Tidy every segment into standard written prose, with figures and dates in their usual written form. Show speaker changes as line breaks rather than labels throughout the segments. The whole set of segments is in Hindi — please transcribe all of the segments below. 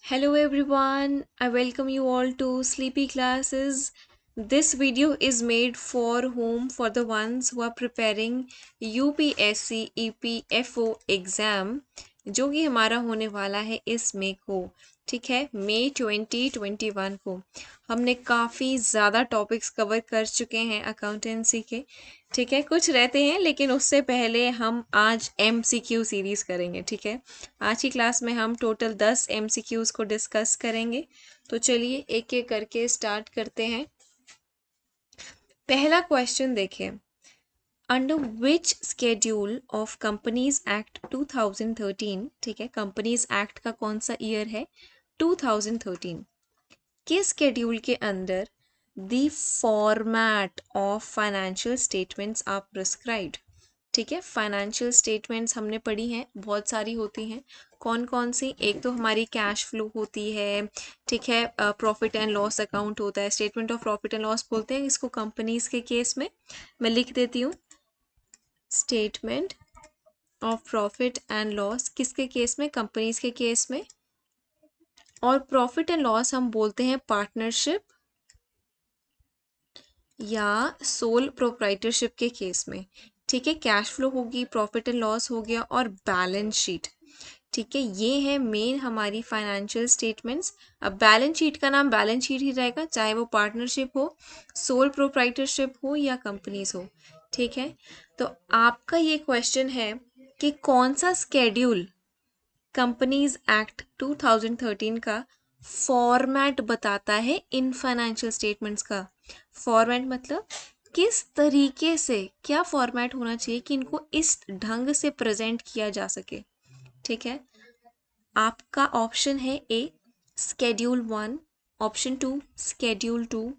Hello everyone, I welcome you all to Sleepy Classes. This video is made for whom? For the ones who are preparing UPSC EPFO exam जो कि हमारा होने वाला है इस मई को, ठीक है, मई 2021 को। हमने काफ़ी ज़्यादा टॉपिक्स कवर कर चुके हैं अकाउंटेंसी के, ठीक है, कुछ रहते हैं लेकिन उससे पहले हम आज MCQ सीरीज़ करेंगे, ठीक है। आज की क्लास में हम टोटल 10 MCQs को डिस्कस करेंगे। तो चलिए एक एक करके स्टार्ट करते हैं। पहला क्वेश्चन देखिए, under which schedule of companies act 2013, ठीक है, कंपनीज एक्ट का कौन सा ईयर है? 2013 के स्केड्यूल के अंदर the format of financial statements are prescribed, ठीक है। फाइनेंशियल स्टेटमेंट्स हमने पढ़ी हैं, बहुत सारी होती हैं। कौन कौन सी? एक तो हमारी कैश फ्लो होती है, ठीक है, प्रॉफिट एंड लॉस अकाउंट होता है, statement of profit and loss बोलते हैं इसको कंपनीज के केस में। मैं लिख देती हूँ, statement of profit and loss किसके केस में? कंपनीज के केस में। और प्रॉफिट एंड लॉस हम बोलते हैं पार्टनरशिप या सोल प्रोप्राइटरशिप के केस में, ठीक है। कैश फ्लो होगी, प्रॉफिट एंड लॉस हो गया, और बैलेंस शीट, ठीक है। ये है मेन हमारी फाइनेंशियल स्टेटमेंट्स। अब बैलेंस शीट का नाम बैलेंस शीट ही रहेगा, चाहे वो पार्टनरशिप हो, सोल प्रोप्राइटरशिप हो या कंपनीज हो, ठीक है। तो आपका ये क्वेश्चन है कि कौन सा स्केड्यूल कंपनीज एक्ट 2013 का फॉर्मेट बताता है इन फाइनेंशियल स्टेटमेंट्स का। फॉर्मेट मतलब किस तरीके से, क्या फॉर्मेट होना चाहिए कि इनको इस ढंग से प्रेजेंट किया जा सके, ठीक है। आपका ऑप्शन है A schedule 1, option 2 schedule 2,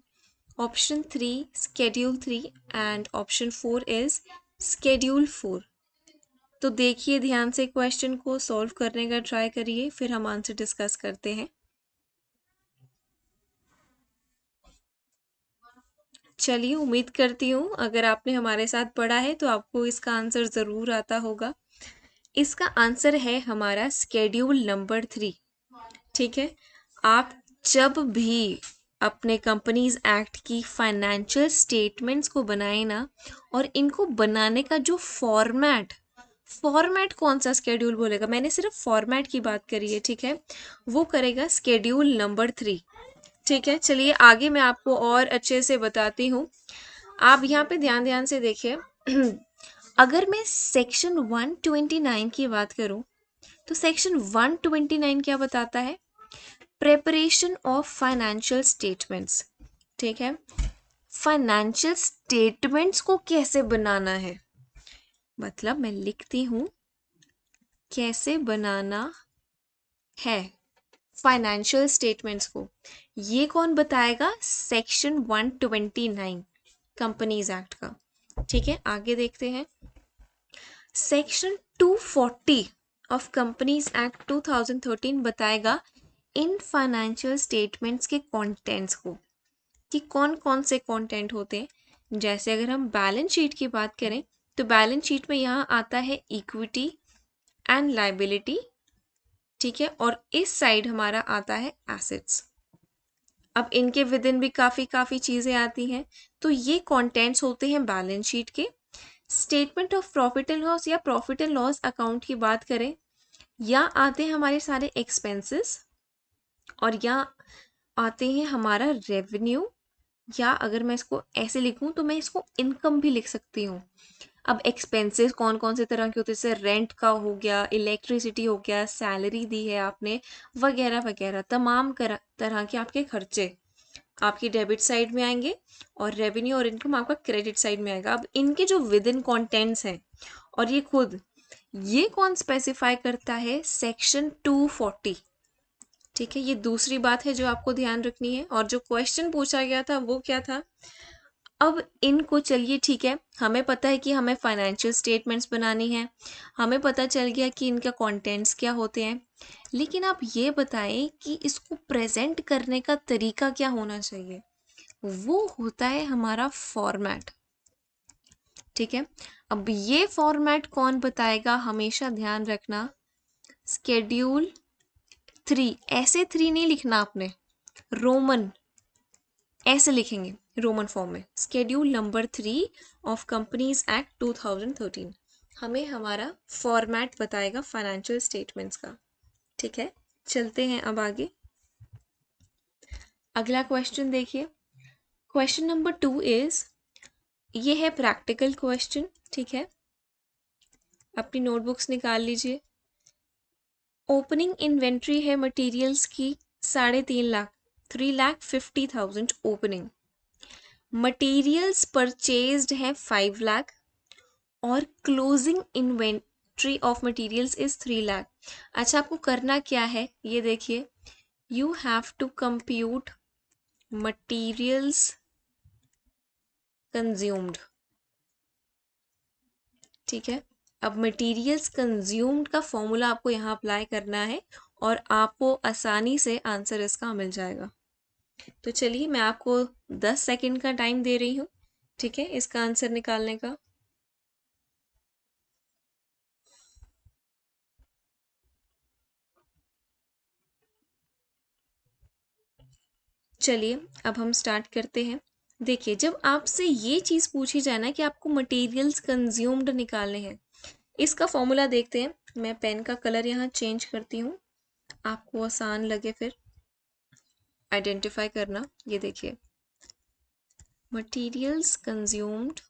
option 3 schedule 3 and option 4 is schedule 4। तो देखिए ध्यान से, क्वेश्चन को सॉल्व करने का ट्राई करिए, फिर हम आंसर डिस्कस करते हैं। चलिए, उम्मीद करती हूँ अगर आपने हमारे साथ पढ़ा है तो आपको इसका आंसर ज़रूर आता होगा। इसका आंसर है हमारा स्केड्यूल नंबर 3, ठीक है। आप जब भी अपने कंपनीज एक्ट की फाइनेंशियल स्टेटमेंट्स को बनाए ना, और इनको बनाने का जो फॉर्मेट, फॉर्मेट कौन सा स्केड्यूल बोलेगा, मैंने सिर्फ फॉर्मेट की बात करी है, ठीक है, वो करेगा स्केड्यूल नंबर 3, ठीक है। चलिए आगे मैं आपको और अच्छे से बताती हूँ। आप यहाँ पे ध्यान ध्यान से देखिए अगर मैं सेक्शन 129 की बात करूँ तो सेक्शन 129 क्या बताता है? प्रेपरेशन ऑफ फाइनेंशियल स्टेटमेंट्स, ठीक है। फाइनेंशियल स्टेटमेंट्स को कैसे बनाना है, मतलब मैं लिखती हूँ कैसे बनाना है फाइनेंशियल स्टेटमेंट्स को। ये कौन बताएगा? सेक्शन 129 कंपनीज एक्ट का, ठीक है। आगे देखते हैं, सेक्शन 240 ऑफ कंपनीज एक्ट 2013 बताएगा इन फाइनेंशियल स्टेटमेंट्स के कंटेंट्स को, कि कौन कौन से कंटेंट होते हैं। जैसे अगर हम बैलेंस शीट की बात करें तो बैलेंस शीट में यहाँ आता है इक्विटी एंड लायबिलिटी, ठीक है, और इस साइड हमारा आता है एसेट्स। अब इनके विद इन भी काफ़ी चीज़ें आती हैं। तो ये कंटेंट्स होते हैं बैलेंस शीट के। Statement of profit and loss या प्रॉफिट एंड लॉस अकाउंट की बात करें, या आते हैं हमारे सारे एक्सपेंसेस, और या आते हैं हमारा रेवेन्यू, या अगर मैं इसको ऐसे लिखूं तो मैं इसको इनकम भी लिख सकती हूँ। अब एक्सपेंसेस कौन कौन से तरह के होते हैं? जैसे रेंट का हो गया, इलेक्ट्रिसिटी हो गया, सैलरी दी है आपने, वगैरह वगैरह, तमाम तरह के आपके खर्चे आपकी डेबिट साइड में आएंगे, और रेवेन्यू और इनकम आपका क्रेडिट साइड में आएगा। अब इनके जो विद इन कॉन्टेंट्स हैं, और ये खुद, ये कौन स्पेसिफाई करता है? सेक्शन 240, ठीक है। ये दूसरी बात है जो आपको ध्यान रखनी है। और जो क्वेश्चन पूछा गया था वो क्या था? अब इनको, चलिए ठीक है, हमें पता है कि हमें फाइनेंशियल स्टेटमेंट्स बनानी है, हमें पता चल गया कि इनका कंटेंट्स क्या होते हैं, लेकिन आप ये बताएं कि इसको प्रेजेंट करने का तरीका क्या होना चाहिए। वो होता है हमारा फॉर्मेट, ठीक है। अब ये फॉर्मेट कौन बताएगा? हमेशा ध्यान रखना, स्केड्यूल 3, ऐसे 3 नहीं लिखना आपने, रोमन ऐसे लिखेंगे, रोमन फॉर्म में। Schedule number 3 of companies act 2013 हमें हमारा फॉर्मेट बताएगा फाइनेंशियल स्टेटमेंट्स का। ठीक है, चलते हैं अब आगे। अगला क्वेश्चन देखिए, क्वेश्चन नंबर 2 इज, ये है प्रैक्टिकल क्वेश्चन। ठीक है, अपनी नोटबुक्स निकाल लीजिए। ओपनिंग इन्वेंट्री है मटेरियल्स की 3.5 लाख, 3,50,000 ओपनिंग। मटेरियल्स परचेज्ड है 5 लाख और closing inventory of materials is 3 lakh. अच्छा, आपको करना क्या है ये देखिए, you have to compute materials consumed. ठीक है, अब मटेरियल्स कंज्यूम्ड का फॉर्मूला आपको यहाँ अप्लाई करना है और आपको आसानी से आंसर इसका मिल जाएगा। तो चलिए, मैं आपको 10 सेकंड का टाइम दे रही हूँ, ठीक है, इसका आंसर निकालने का। चलिए, अब हम स्टार्ट करते हैं। देखिए, जब आपसे ये चीज़ पूछी जाए ना कि आपको मटेरियल्स कंज्यूम्ड निकालने हैं, इसका फॉर्मूला देखते हैं। मैं पेन का कलर यहाँ चेंज करती हूँ, आपको आसान लगे फिर आइडेंटिफाई करना। ये देखिए, materials consumed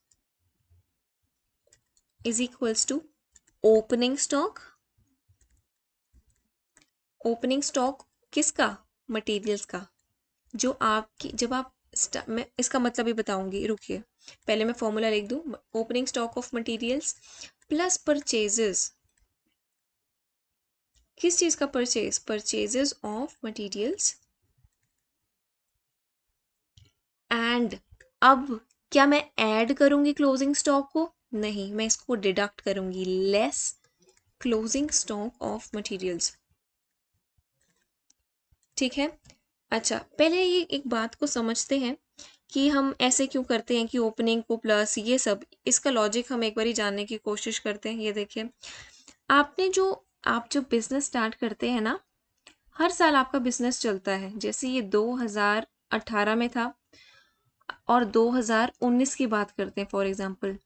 is equals to opening stock. Opening stock किसका? मटेरियल्स का। जो आपकी, जब आप मैं इसका मतलब भी बताऊंगी, रुकिए, पहले मैं फॉर्मूला लिख दूं। Opening stock of materials plus purchases, किस चीज का purchase? Purchases of materials. And अब क्या मैं ऐड करूंगी क्लोजिंग स्टॉक को? नहीं, मैं इसको डिडक्ट करूंगी, less closing stock of materials. ठीक है, अच्छा, पहले ये एक बात को समझते हैं कि हम ऐसे क्यों करते हैं कि ओपनिंग को प्लस ये सब, इसका लॉजिक हम एक बार जानने की कोशिश करते हैं। ये देखिए, आप जो बिजनेस स्टार्ट करते हैं ना, हर साल आपका बिजनेस चलता है। जैसे ये 2018 में था और 2019 की बात करते हैं फॉर एग्जांपल,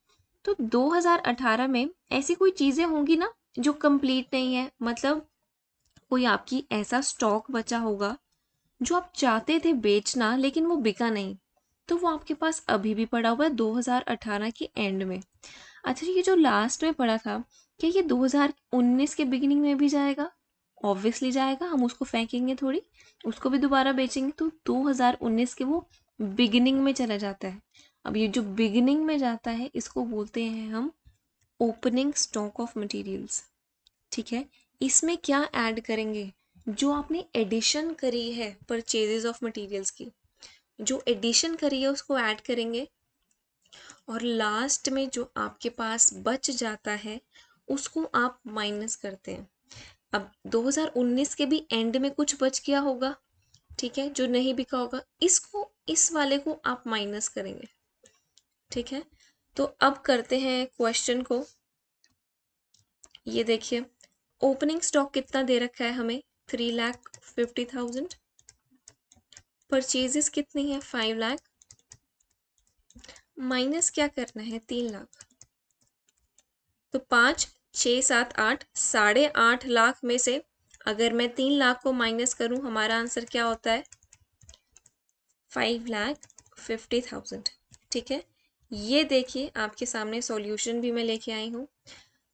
तो 2018 में ऐसी कोई चीज़ें होंगी ना जो कंप्लीट नहीं है, मतलब कोई आपकी ऐसा स्टॉक बचा होगा जो आप चाहते थे बेचना लेकिन वो बिका नहीं, तो वो आपके पास अभी भी पड़ा हुआ है 2018 के एंड में। अच्छा, ये जो लास्ट में पड़ा था, क्या ये 2019 के बिगिनिंग में भी जाएगा? ऑब्वियसली जाएगा, हम उसको फेंकेंगे थोड़ी, उसको भी दोबारा बेचेंगे। तो 2019 के वो बिगिनिंग में चला जाता है। अब ये जो बिगिनिंग में जाता है, इसको बोलते हैं हम ओपनिंग स्टॉक ऑफ मटेरियल्स। ठीक है, इसमें क्या ऐड करेंगे? जो आपने एडिशन करी है परचेजेस ऑफ मटेरियल्स की, जो एडिशन करी है उसको ऐड करेंगे और लास्ट में जो आपके पास बच जाता है उसको आप माइनस करते हैं। अब 2019 के भी एंड में कुछ बच गया होगा, ठीक है, जो नहीं बिका होगा, इसको, इस वाले को आप माइनस करेंगे। ठीक है, तो अब करते हैं क्वेश्चन को। ये देखिए, ओपनिंग स्टॉक कितना दे रखा है हमें? 3,50,000। परचेजेस कितनी है? 5 लाख। माइनस क्या करना है? 3 लाख। तो 5, 6, 7, 8, 8.5 लाख में से अगर मैं 3 लाख को माइनस करूं, हमारा आंसर क्या होता है? 5,50,000। ठीक है, ये देखिए आपके सामने सॉल्यूशन भी मैं लेके आई हूँ।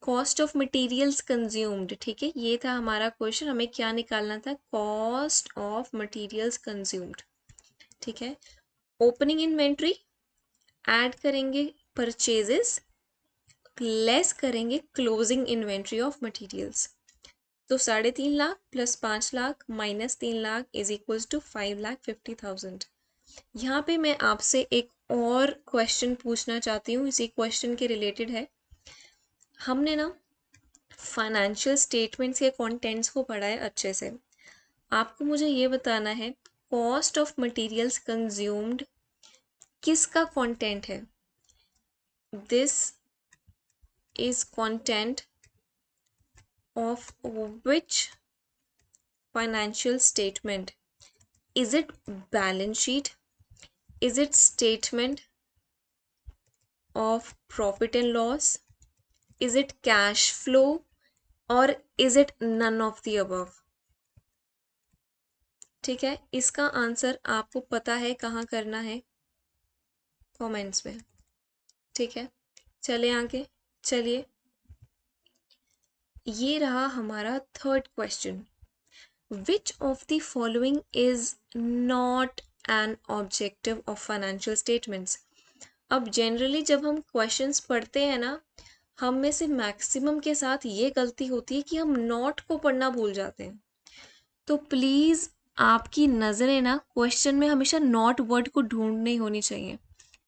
कॉस्ट ऑफ मटेरियल्स कंज्यूम्ड, ठीक है, ये था हमारा क्वेश्चन। हमें क्या निकालना था? Cost of materials consumed. ठीक है, ओपनिंग इन्वेंट्री ऐड करेंगे परचेजेस, लेस करेंगे क्लोजिंग इन्वेंट्री ऑफ मटेरियल्स। तो 3.5 lakh plus 5 lakh minus 3 lakh is equals to 5,50,000। यहाँ पे मैं आपसे एक और क्वेश्चन पूछना चाहती हूँ, इसी क्वेश्चन के रिलेटेड है। हमने ना फाइनेंशियल स्टेटमेंट्स के कंटेंट्स को पढ़ा है अच्छे से। आपको मुझे ये बताना है, कॉस्ट ऑफ मटेरियल्स कंज्यूम्ड किसका कंटेंट है? This is content of which financial statement? Is it balance sheet? Is it statement of profit and loss? Is it cash flow? Or is it none of the above? ठीक है, इसका आंसर आपको पता है कहाँ करना है? कमेंट्स में। ठीक है, चले आगे। चलिए, ये रहा हमारा third question. Which of the following is not an objective of financial statements? अब जनरली जब हम क्वेश्चंस पढ़ते हैं ना, हम में से मैक्सिमम के साथ ये गलती होती है कि हम नॉट को पढ़ना भूल जाते हैं। तो प्लीज़ आपकी नज़रें ना क्वेश्चन में हमेशा नॉट वर्ड को ढूंढनी होनी चाहिए।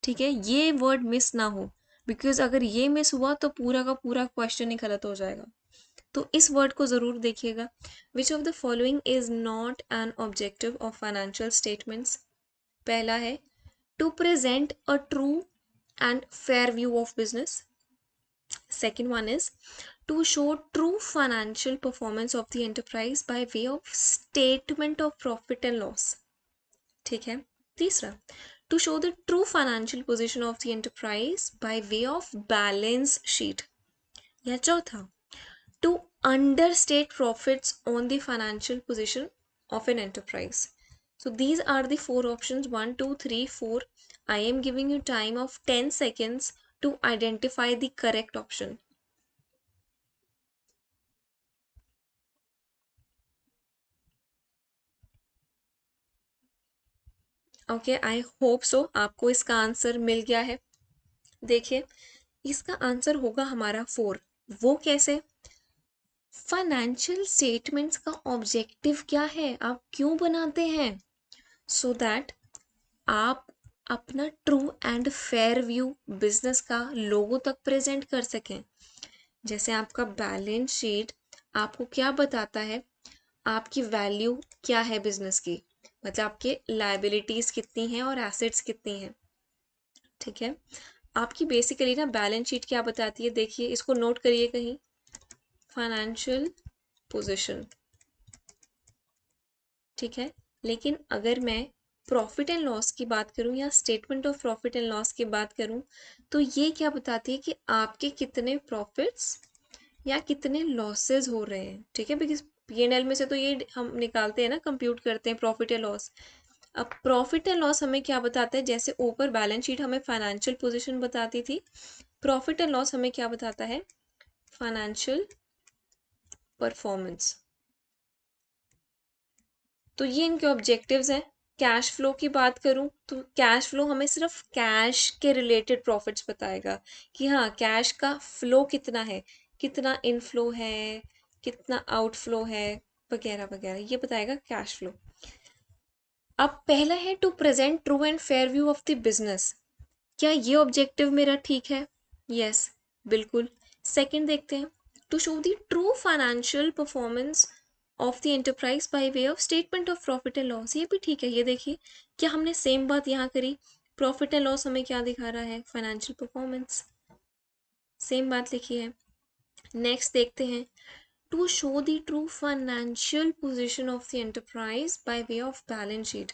ठीक है, ये वर्ड मिस ना हो, बिकॉज अगर ये मिस हुआ तो पूरा का पूरा क्वेश्चन ही गलत हो जाएगा। तो इस वर्ड को ज़रूर देखिएगा। Which of the following is not an objective of financial statements? पहला है to present a true and fair view of business. Second one is to show true financial performance of the enterprise by way of statement of profit and loss. ठीक है, तीसरा to show the true financial position of the enterprise by way of balance sheet. या चौथा to understate profits on the financial position of an enterprise. So these are the four options, 1, 2, 3, 4. I am giving you time of 10 seconds to identify the correct option. Okay, I hope so आपको इसका आंसर मिल गया है। देखिए, इसका आंसर होगा हमारा 4। वो कैसे? फाइनेंशियल स्टेटमेंट्स का ऑब्जेक्टिव क्या है, आप क्यों बनाते हैं? सो दैट आप अपना true and fair view business का लोगों तक प्रेजेंट कर सकें। जैसे आपका बैलेंस शीट आपको क्या बताता है, आपकी वैल्यू क्या है बिजनेस की, मतलब आपके लायबिलिटीज कितनी हैं और एसेट्स कितनी हैं। ठीक है, आपकी बेसिकली ना बैलेंस शीट क्या बताती है, देखिए इसको नोट करिए कहीं, फाइनेंशियल पोजीशन। ठीक है, लेकिन अगर मैं प्रॉफिट एंड लॉस की बात करूं या statement of profit and loss की बात करूं, तो ये क्या बताती है कि आपके कितने प्रॉफिट्स या कितने लॉसेस हो रहे हैं। ठीक है, बिकॉज P&L में से तो ये हम निकालते हैं ना, कंप्यूट करते हैं प्रॉफिट या लॉस। अब प्रॉफिट एंड लॉस हमें क्या बताता है, जैसे ऊपर बैलेंस शीट हमें फाइनेंशियल पोजीशन बताती थी, प्रॉफिट एंड लॉस हमें क्या बताता है, फाइनेंशियल परफॉर्मेंस। तो ये इनके ऑब्जेक्टिव्स हैं। कैश फ्लो की बात करूं तो कैश फ्लो हमें सिर्फ कैश के रिलेटेड प्रॉफिट्स बताएगा कि हाँ कैश का फ्लो कितना है, कितना इनफ्लो है, कितना आउटफ्लो है, वगैरह वगैरह, ये बताएगा कैश फ्लो। अब पहला है to present true and fair view of the business. क्या ये ऑब्जेक्टिव मेरा ठीक है? यस, बिल्कुल। सेकंड देखते हैं, to show the true financial performance of the enterprise by way of statement of profit and loss. ये भी ठीक है। ये देखिए, क्या हमने सेम बात यहाँ करी, प्रॉफिट एंड लॉस हमें क्या दिखा रहा है, फाइनेंशियल परफॉर्मेंस, सेम बात लिखी है। नेक्स्ट देखते हैं, to show the true financial position of the enterprise by way of balance sheet.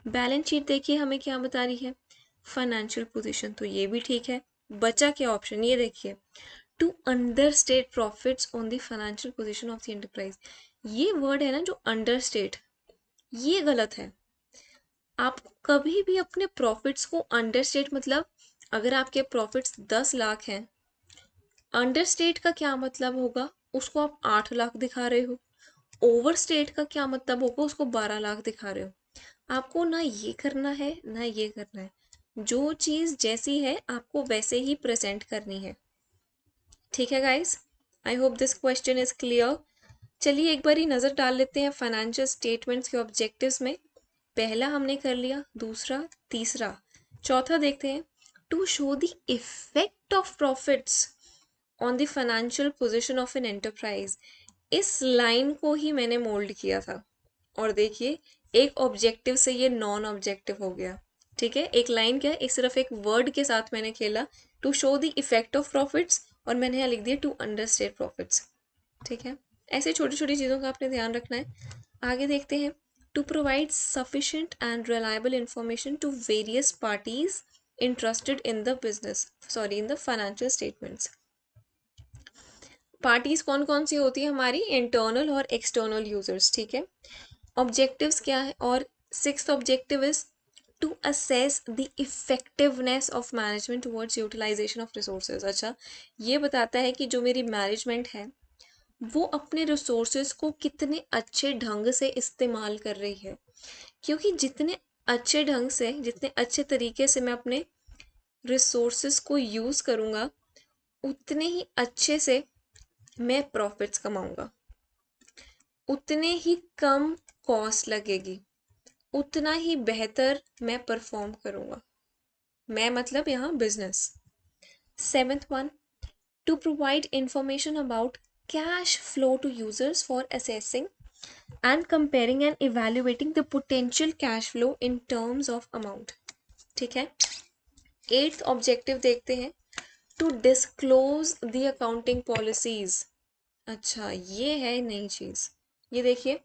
Balance sheet देखिए हमें क्या बता रही है, फाइनेंशियल पोजीशन, तो ये भी ठीक है। बचा क्या ऑप्शन, ये देखिए, to understate profits on the financial position of the enterprise. ये वर्ड है ना जो अंडरस्टेट, ये गलत है। आप कभी भी अपने प्रॉफिट्स को अंडरस्टेट, मतलब अगर आपके प्रॉफिट्स 10 लाख हैं, अंडरस्टेट का क्या मतलब होगा, उसको आप 8 लाख दिखा रहे हो। ओवरस्टेट का क्या मतलब होगा, उसको 12 लाख दिखा रहे हो। आपको ना ये करना है ना ये करना है, जो चीज़ जैसी है आपको वैसे ही प्रेजेंट करनी है। ठीक है guys, I hope this question is clear. चलिए एक बार ही नज़र डाल लेते हैं फाइनेंशियल स्टेटमेंट्स के ऑब्जेक्टिव्स में। पहला हमने कर लिया, दूसरा, तीसरा, चौथा देखते हैं, to show the effect of profits on the financial position of an enterprise. इस लाइन को ही मैंने मोल्ड किया था, और देखिए एक ऑब्जेक्टिव से ये नॉन ऑब्जेक्टिव हो गया। ठीक है, एक लाइन क्या है, एक सिर्फ एक वर्ड के साथ मैंने खेला, to show the effect of profits, और मैंने यहाँ लिख दिया टू अंडरस्टेट प्रॉफिट्स। ठीक है, ऐसे छोटी छोटी चीज़ों का आपने ध्यान रखना है। आगे देखते हैं, to provide sufficient and reliable information to various parties interested in the business, sorry in the financial statements. Parties कौन कौन सी होती है हमारी, इंटरनल और एक्सटर्नल यूजर्स, ठीक है। ऑब्जेक्टिव्स क्या है, और sixth objective is to assess the effectiveness of management towards utilisation of resources. अच्छा, ये बताता है कि जो मेरी मैनेजमेंट है वो अपने रिसोर्सेज को कितने अच्छे ढंग से इस्तेमाल कर रही है, क्योंकि जितने अच्छे ढंग से, जितने अच्छे तरीके से मैं अपने रिसोर्सेज को यूज़ करूँगा, उतने ही अच्छे से मैं प्रॉफिट्स कमाऊँगा, उतने ही कम कॉस्ट लगेगी, उतना ही बेहतर मैं परफॉर्म करूँगा। मैं मतलब यहाँ business. Seventh one, to provide information about cash flow to users for assessing and comparing and evaluating the potential cash flow in terms of amount, ठीक है। एट्थ ऑब्जेक्टिव देखते हैं, to disclose the accounting policies. अच्छा, ये है नई चीज, ये देखिए,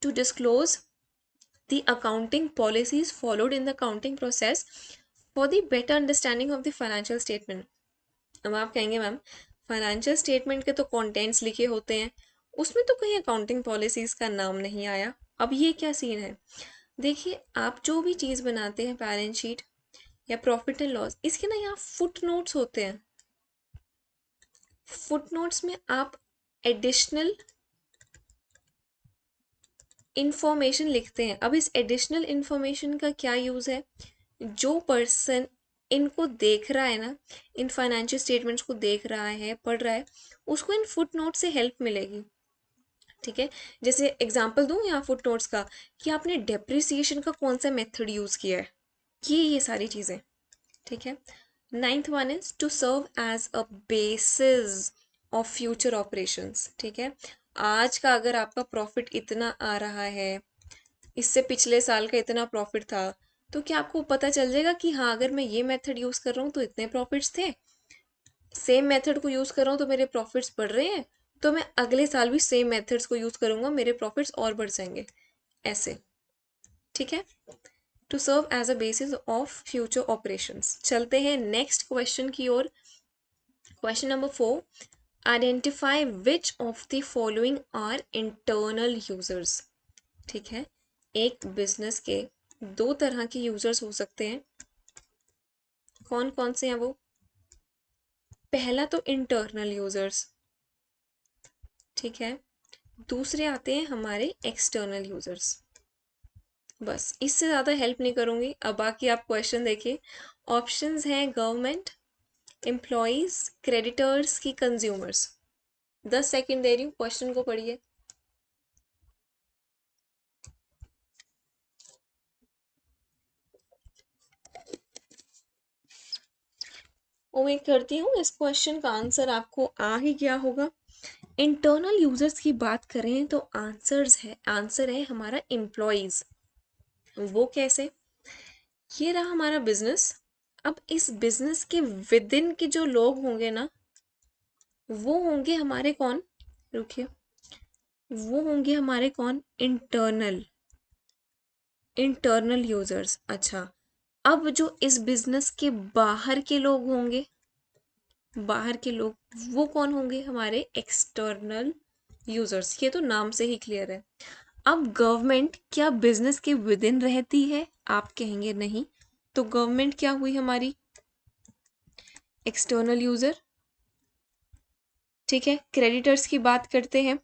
to disclose the accounting policies followed in the accounting process for the better understanding of the financial statement. अब आप कहेंगे मैम फाइनेंशियल स्टेटमेंट के तो कंटेंट्स लिखे होते हैं, उसमें तो कहीं अकाउंटिंग पॉलिसीज का नाम नहीं आया, अब ये क्या सीन है। देखिए, आप जो भी चीज़ बनाते हैं, बैलेंस शीट या प्रॉफिट एंड लॉस, इसके ना यहाँ फुट नोट्स होते हैं। फुट नोट्स में आप एडिशनल इंफॉर्मेशन लिखते हैं। अब इस एडिशनल इंफॉर्मेशन का क्या यूज़ है, जो पर्सन इनको देख रहा है ना, इन फाइनेंशियल स्टेटमेंट्स को देख रहा है, पढ़ रहा है, उसको इन फुट नोट से हेल्प मिलेगी, ठीक है। जैसे एग्जांपल दूं यहाँ फुट नोट्स का, कि आपने डेप्रिसिएशन का कौन सा मेथड यूज़ किया है, ये सारी चीज़ें, ठीक है। Ninth one is to serve as a basis of future operations, ठीक है। आज का अगर आपका प्रॉफिट इतना आ रहा है, इससे पिछले साल का इतना प्रॉफिट था, तो क्या आपको पता चल जाएगा कि हाँ, अगर मैं ये मेथड यूज़ कर रहा हूँ तो इतने प्रॉफिट्स थे, सेम मेथड को यूज़ कर रहा हूँ तो मेरे प्रॉफिट्स बढ़ रहे हैं, तो मैं अगले साल भी सेम मेथड्स को यूज़ करूँगा, मेरे प्रॉफिट्स और बढ़ जाएंगे, ऐसे, ठीक है। To serve as a basis of future operations. चलते हैं नेक्स्ट क्वेश्चन की ओर। Question number 4, identify which of the following are internal users, ठीक है। एक बिजनेस के दो तरह के यूजर्स हो सकते हैं, कौन कौन से हैं वो। पहला तो इंटरनल यूजर्स, ठीक है। दूसरे आते हैं हमारे एक्सटर्नल यूजर्स। बस इससे ज़्यादा हेल्प नहीं करूँगी। अब बाकी आप क्वेश्चन देखिए, ऑप्शंस हैं गवर्नमेंट, एम्प्लॉयज़, क्रेडिटर्स की कंज्यूमर्स। 10 सेकंड दे रही हूँ, क्वेश्चन को पढ़िए। उम्मीद करती हूँ इस क्वेश्चन का आंसर आपको आ ही गया होगा। इंटरनल यूजर्स की बात करें तो आंसर है हमारा एम्प्लॉयज़। वो कैसे, ये रहा हमारा बिजनेस। अब इस बिजनेस के विद इन के जो लोग होंगे ना, वो होंगे हमारे कौन, रुकिए, वो होंगे हमारे कौन, इंटरनल यूजर्स। अच्छा, अब जो इस बिजनेस के बाहर के लोग होंगे, बाहर के लोग, वो कौन होंगे, हमारे एक्सटर्नल यूजर्स। ये तो नाम से ही क्लियर है। अब गवर्नमेंट क्या बिजनेस के विद इन रहती है, आप कहेंगे नहीं, तो गवर्नमेंट क्या हुई हमारी, एक्सटर्नल यूजर, ठीक है। क्रेडिटर्स की बात करते हैं।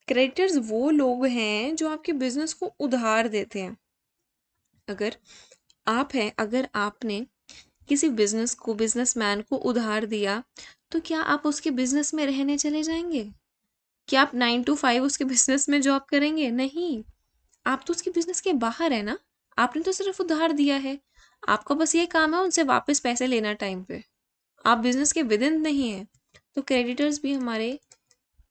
क्रेडिटर्स वो लोग हैं जो आपके बिजनेस को उधार देते हैं। अगर आपने किसी बिजनेसमैन को उधार दिया, तो क्या आप उसके बिजनेस में रहने चले जाएंगे, क्या आप 9 to 5 उसके बिजनेस में जॉब करेंगे, नहीं। आप तो उसके बिजनेस के बाहर है ना, आपने तो सिर्फ उधार दिया है, आपका बस ये काम है उनसे वापस पैसे लेना टाइम पे, आप बिजनेस के विद इन नहीं है। तो क्रेडिटर्स भी हमारे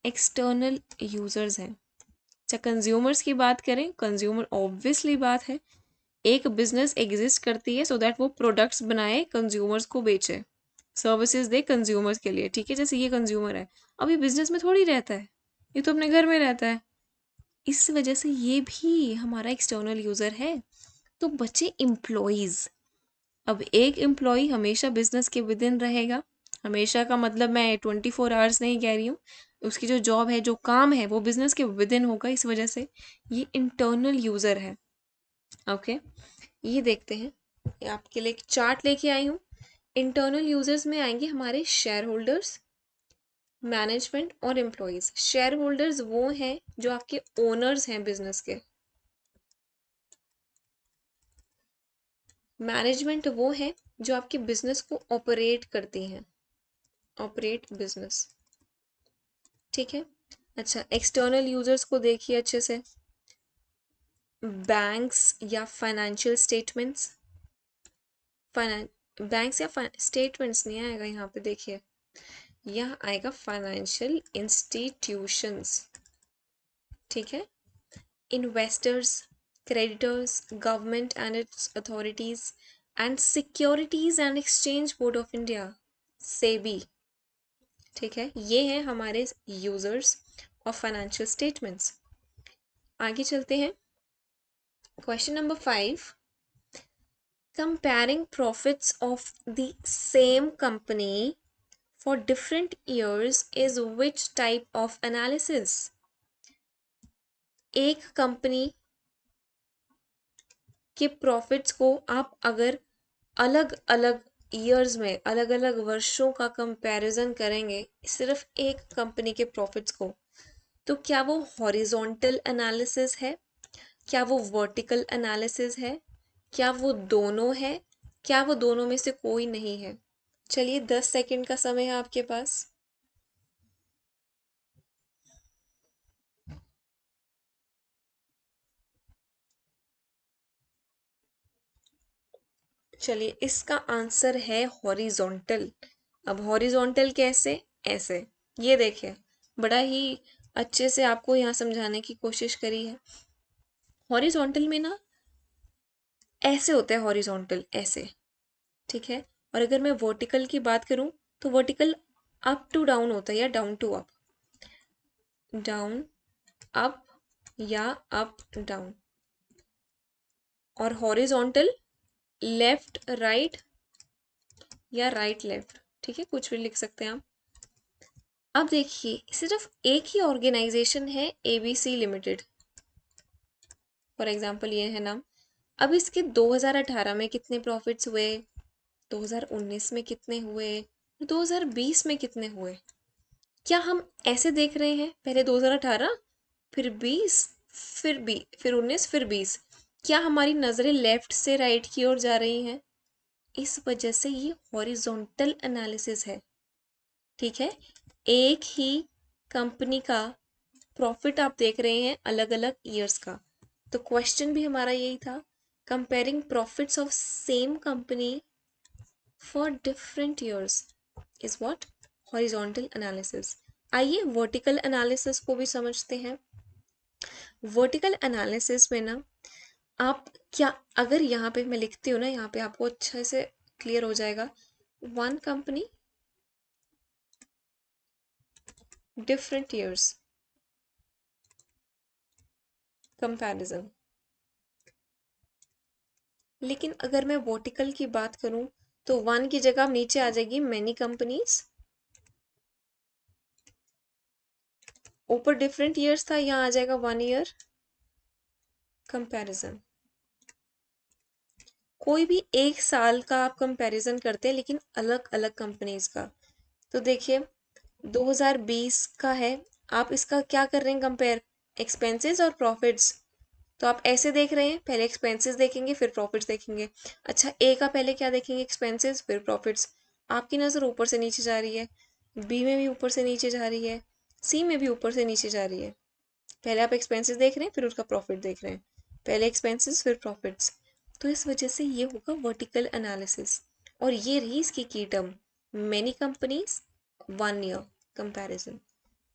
एक्सटर्नल यूजर्स हैं। अच्छा, कंज्यूमर्स की बात करें, कंज्यूमर ऑब्वियसली बात है, एक बिजनेस एग्जिस्ट करती है सो दैट वो प्रोडक्ट्स बनाए, कंज्यूमर्स को बेचे, सर्विसेज दे कंज्यूमर्स के लिए, ठीक है। जैसे ये कंज्यूमर है, अब ये बिजनेस में थोड़ी रहता है, ये तो अपने घर में रहता है, इस वजह से ये भी हमारा एक्सटर्नल यूज़र है। तो बचे एम्प्लॉयज़। अब एक एम्प्लॉय हमेशा बिजनेस के विद इन रहेगा, हमेशा का मतलब मैं 24 आवर्स नहीं कह रही हूँ, उसकी जो जॉब है, जो काम है, वो बिजनेस के विद इन होगा, इस वजह से ये इंटरनल यूज़र है। ओके, ये देखते हैं, ये आपके लिए एक चार्ट लेके आई हूँ। इंटरनल यूजर्स में आएंगे हमारे शेयर होल्डर्स, मैनेजमेंट और एम्प्लॉयज। शेयर होल्डर्स वो हैं जो आपके ओनर्स हैं बिजनेस के। मैनेजमेंट वो है जो आपके बिजनेस को ऑपरेट करती हैं, ऑपरेट बिजनेस। ठीक है। अच्छा, एक्सटर्नल यूजर्स को देखिए अच्छे से। बैंक्स या फाइनेंशियल स्टेटमेंट्स, बैंक्स या स्टेटमेंट्स नहीं आएगा यहाँ पे, देखिए यहाँ आएगा फाइनेंशियल इंस्टीट्यूशंस। ठीक है। Investors, creditors, government and it's authorities and securities and exchange board of India, SEBI. ठीक है, ये हैं हमारे यूजर्स ऑफ फाइनेंशियल स्टेटमेंट्स। आगे चलते हैं। Question number 5, comparing profits of the same company for different years is which type of analysis? एक कंपनी के प्रॉफिट्स को आप अगर अलग अलग ईयर्स में, अलग अलग वर्षों का कंपैरिजन करेंगे सिर्फ एक कंपनी के प्रॉफिट्स को, तो क्या वो हॉरिजॉन्टल एनालिसिस है, क्या वो वर्टिकल एनालिसिस है, क्या वो दोनों है, क्या वो दोनों में से कोई नहीं है? चलिए 10 सेकंड का समय है आपके पास। चलिए, इसका आंसर है हॉरिजॉन्टल। अब हॉरिजॉन्टल कैसे? ऐसे, ये देखिए, बड़ा ही अच्छे से आपको यहाँ समझाने की कोशिश करी है। हॉरिजॉन्टल में ना ऐसे होता है, हॉरिजॉन्टल ऐसे। ठीक है। और अगर मैं वर्टिकल की बात करूं तो वर्टिकल अप टू डाउन होता है, या down to up, down up या अप डाउन। और हॉरिजॉन्टल लेफ्ट राइट या राइट लेफ्ट। ठीक है, कुछ भी लिख सकते हैं आप। अब देखिए, सिर्फ एक ही ऑर्गेनाइजेशन है, एबीसी लिमिटेड, फॉर एग्जांपल ये है नाम। अब इसके 2018 में कितने प्रॉफिट्स हुए, 2019 में कितने हुए, 2020 में कितने हुए? क्या हम ऐसे देख रहे हैं, पहले 2018, फिर 20, फिर 19, फिर 20? क्या हमारी नज़रें लेफ्ट से राइट की ओर जा रही हैं? इस वजह से ये हॉरिजॉन्टल एनालिसिस है। ठीक है। एक ही कंपनी का प्रॉफिट आप देख रहे हैं अलग अलग ईयर्स का। तो क्वेश्चन भी हमारा यही था, comparing profits of same company for different years is what? Horizontal analysis. आइए वर्टिकल एनालिसिस को भी समझते हैं। वर्टिकल एनालिसिस में ना आप क्या, अगर यहाँ पे मैं लिखती हूँ ना, यहाँ पे आपको अच्छे से क्लियर हो जाएगा। One company, different years, comparison. लेकिन अगर मैं वर्टिकल की बात करूं तो वन की जगह नीचे आ जाएगी मैनी कंपनीज, ऊपर डिफरेंट ईयर्स था, यहाँ आ जाएगा 1 ईयर कंपैरिजन। कोई भी एक साल का आप कंपैरिजन करते हैं, लेकिन अलग अलग कंपनीज का। तो देखिए 2020 का है, आप इसका क्या कर रहे हैं कंपेयर? एक्सपेंसेस और प्रॉफिट्स। तो आप ऐसे देख रहे हैं, पहले एक्सपेंसेस देखेंगे फिर प्रॉफिट्स देखेंगे। अच्छा, ए का पहले क्या देखेंगे? एक्सपेंसेस फिर प्रॉफिट्स। आपकी नज़र ऊपर से नीचे जा रही है, बी में भी ऊपर से नीचे जा रही है, सी में भी ऊपर से नीचे जा रही है। पहले आप एक्सपेंसेस देख रहे हैं फिर उसका प्रॉफिट देख रहे हैं, पहले एक्सपेंसेस फिर प्रॉफिट्स। तो इस वजह से ये होगा वर्टिकल एनालिसिस। और ये रही इसकी की term, many companies, 1 year comparison.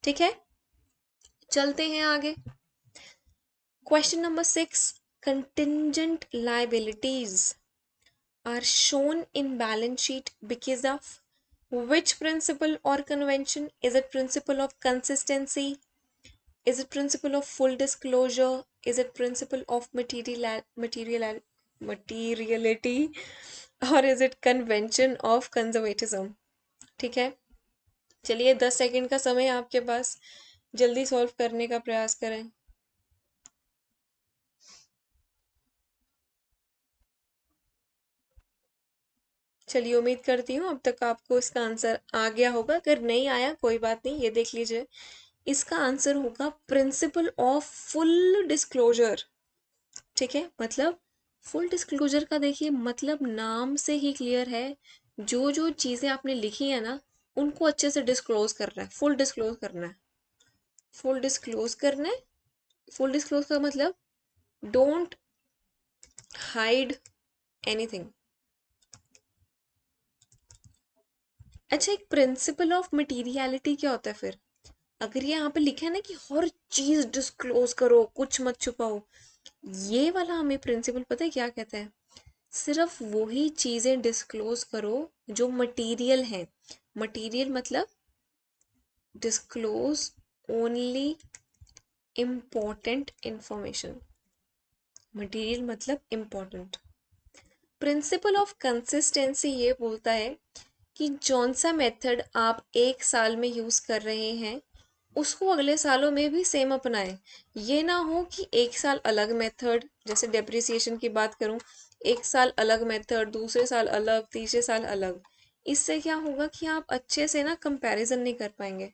ठीक है, चलते हैं आगे। Question number 6, contingent liabilities are shown in balance sheet because of which principle or convention? Is it principle of consistency, Is it principle of full disclosure? Is it principle of materiality? Or is it convention of conservatism? ठीक है, चलिए 10 सेकंड का समय है आपके पास, जल्दी सॉल्व करने का प्रयास करें। चलिए उम्मीद करती हूँ अब तक आपको इसका आंसर आ गया होगा, अगर नहीं आया कोई बात नहीं, ये देख लीजिए। इसका आंसर होगा प्रिंसिपल ऑफ फुल डिस्क्लोजर। ठीक है, मतलब फुल डिस्क्लोजर का देखिए मतलब नाम से ही क्लियर है, जो जो चीजें आपने लिखी है ना उनको अच्छे से डिस्क्लोज करना है, फुल डिस्क्लोज करना है, फुल डिस्क्लोज करना है। फुल डिस्क्लोज का मतलब डोंट हाइड एनीथिंग। अच्छा, एक प्रिंसिपल ऑफ मटीरियलिटी क्या होता है फिर? अगर ये यहाँ पे लिखा है ना कि हर चीज डिस्क्लोज करो, कुछ मत छुपाओ, ये वाला हमें प्रिंसिपल पता है क्या कहता है? सिर्फ वही चीजें डिस्क्लोज करो जो मटेरियल है। मटेरियल मतलब disclose only important information. Material मतलब इम्पोर्टेंट। प्रिंसिपल ऑफ कंसिस्टेंसी ये बोलता है कि जौन सा मेथड आप एक साल में यूज कर रहे हैं उसको अगले सालों में भी सेम अपनाएं। ये ना हो कि एक साल अलग मेथड, जैसे डेप्रिसिएशन की बात करूं, एक साल अलग मेथड, दूसरे साल अलग, तीसरे साल अलग। इससे क्या होगा कि आप अच्छे से ना कंपैरिजन नहीं कर पाएंगे।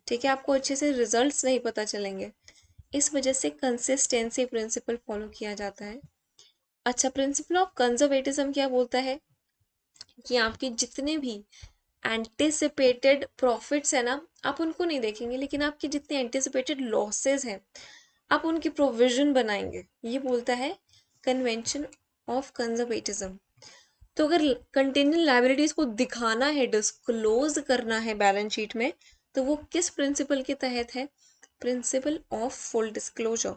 ठीक है, आपको अच्छे से रिजल्ट्स नहीं पता चलेंगे। इस वजह से कंसिस्टेंसी प्रिंसिपल फॉलो किया जाता है। अच्छा, प्रिंसिपल ऑफ कंजर्वेटिज्म क्या बोलता है कि आपके जितने भी एंटिसिपेटेड प्रॉफिट्स है ना, आप उनको नहीं देखेंगे, लेकिन आपके जितने एंटिसिपेटेड लॉसेस हैं आप उनकी प्रोविजन बनाएंगे। ये बोलता है कन्वेंशन ऑफ कंजर्वेटिज्म। तो अगर कंटिजेंट लायबिलिटीज को दिखाना है, डिस्क्लोज करना है बैलेंस शीट में, तो वो किस प्रिंसिपल के तहत है? Principle of full disclosure.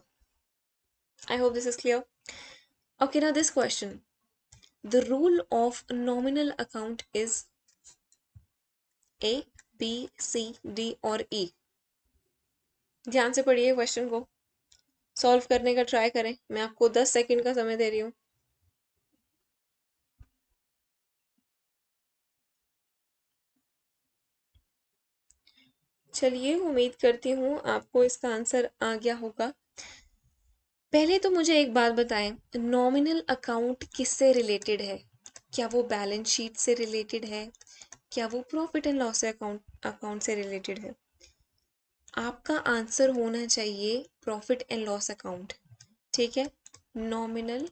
I hope this is clear. Okay, now this question, the rule of nominal account is A, B, C, D और ई। ध्यान से पढ़िए क्वेश्चन को, सॉल्व करने का ट्राई करें। मैं आपको 10 सेकंड का समय दे रही हूँ। चलिए उम्मीद करती हूँ आपको इसका आंसर आ गया होगा। पहले तो मुझे एक बात बताएं, नॉमिनल अकाउंट किससे रिलेटेड है? क्या वो बैलेंस शीट से रिलेटेड है? क्या वो profit and loss account account से रिलेटेड है? आपका आंसर होना चाहिए प्रॉफिट एंड लॉस अकाउंट। ठीक है, नॉमिनल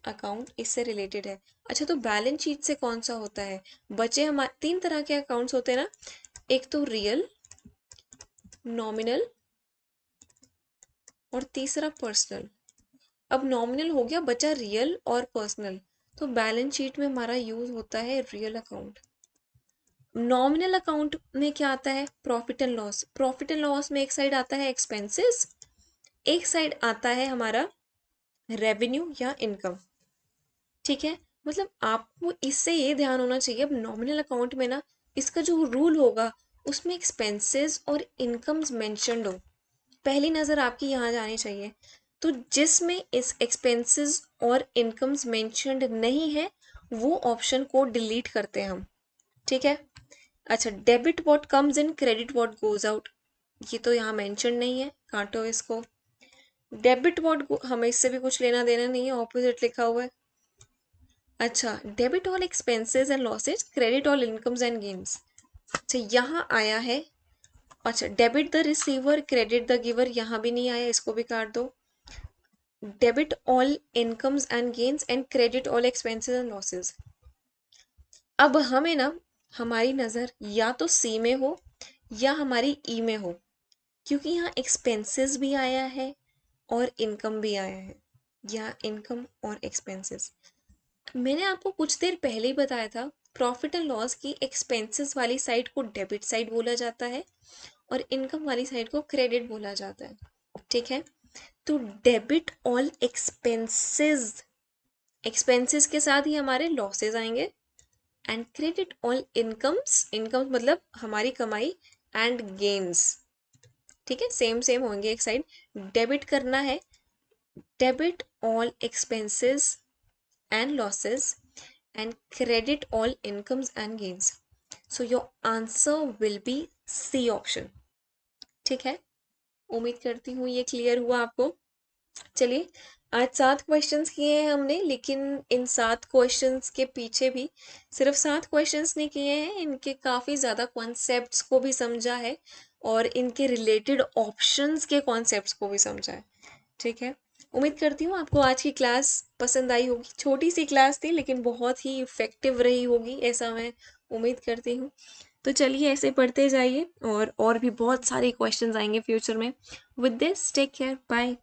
अकाउंट इससे रिलेटेड है। अच्छा, तो बैलेंस शीट से कौन सा होता है? बचे हमारे 3 तरह के अकाउंट्स होते हैं ना, एक तो रियल, नॉमिनल और तीसरा पर्सनल। अब नॉमिनल हो गया, बचा रियल और पर्सनल, तो बैलेंस शीट में हमारा यूज होता है रियल अकाउंट। नॉमिनल अकाउंट में क्या आता है? Profit and loss. Profit and loss में एक साइड आता है एक्सपेंसेस, एक साइड आता है हमारा रेवेन्यू या इनकम। ठीक है, मतलब आपको इससे ये ध्यान होना चाहिए, अब नॉमिनल अकाउंट में ना इसका जो रूल होगा उसमें एक्सपेंसेस और इनकम्स मेंशन्ड हो, पहली नज़र आपकी यहाँ जानी चाहिए। तो जिसमें इस एक्सपेंसेस और इनकम्स मेंशन्ड नहीं है वो ऑप्शन को डिलीट करते हैं हम। ठीक है, अच्छा, debit what comes in, credit what goes out, ये तो यहाँ मेंशन नहीं है, काटो इसको। डेबिट व्हाट, हमें इससे भी कुछ लेना देना नहीं है, ऑपोजिट लिखा हुआ है। अच्छा, debit all expenses and losses, credit all incomes and gains. अच्छा, यहाँ आया है। अच्छा, debit the receiver, credit the giver, यहाँ भी नहीं आया, इसको भी काट दो। Debit all incomes and gains and credit all expenses and losses. अब हमें ना हमारी नज़र या तो सी में हो या हमारी ई में हो, क्योंकि यहाँ एक्सपेंसेस भी आया है और इनकम भी आया है, या इनकम और एक्सपेंसेस। मैंने आपको कुछ देर पहले ही बताया था, प्रॉफिट एंड लॉस की एक्सपेंसेस वाली साइड को डेबिट साइड बोला जाता है और इनकम वाली साइड को क्रेडिट बोला जाता है। ठीक है, तो डेबिट ऑल एक्सपेंसेस, एक्सपेंसेस के साथ ही हमारे लॉसेस आएंगे, and credit all incomes, incomes मतलब हमारी कमाई, एंड गेन्स, ठीक है, सेम सेम होंगे एक साइड। डेबिट करना है, debit all expenses and losses and credit all incomes and gains. So your answer will be C option. ठीक है, उम्मीद करती हूँ ये क्लियर हुआ आपको। चलिए, आज 7 क्वेश्चंस किए हैं हमने, लेकिन इन 7 क्वेश्चंस के पीछे भी सिर्फ 7 क्वेश्चंस नहीं किए हैं, इनके काफ़ी ज़्यादा कॉन्सेप्ट्स को भी समझा है और इनके रिलेटेड ऑप्शंस के कॉन्सेप्ट्स को भी समझा है। ठीक है, उम्मीद करती हूँ आपको आज की क्लास पसंद आई होगी। छोटी सी क्लास थी लेकिन बहुत ही इफ़ेक्टिव रही होगी, ऐसा मैं उम्मीद करती हूँ। तो चलिए ऐसे पढ़ते जाइए और भी बहुत सारे क्वेश्चंस आएंगे फ्यूचर में। With this take care, bye.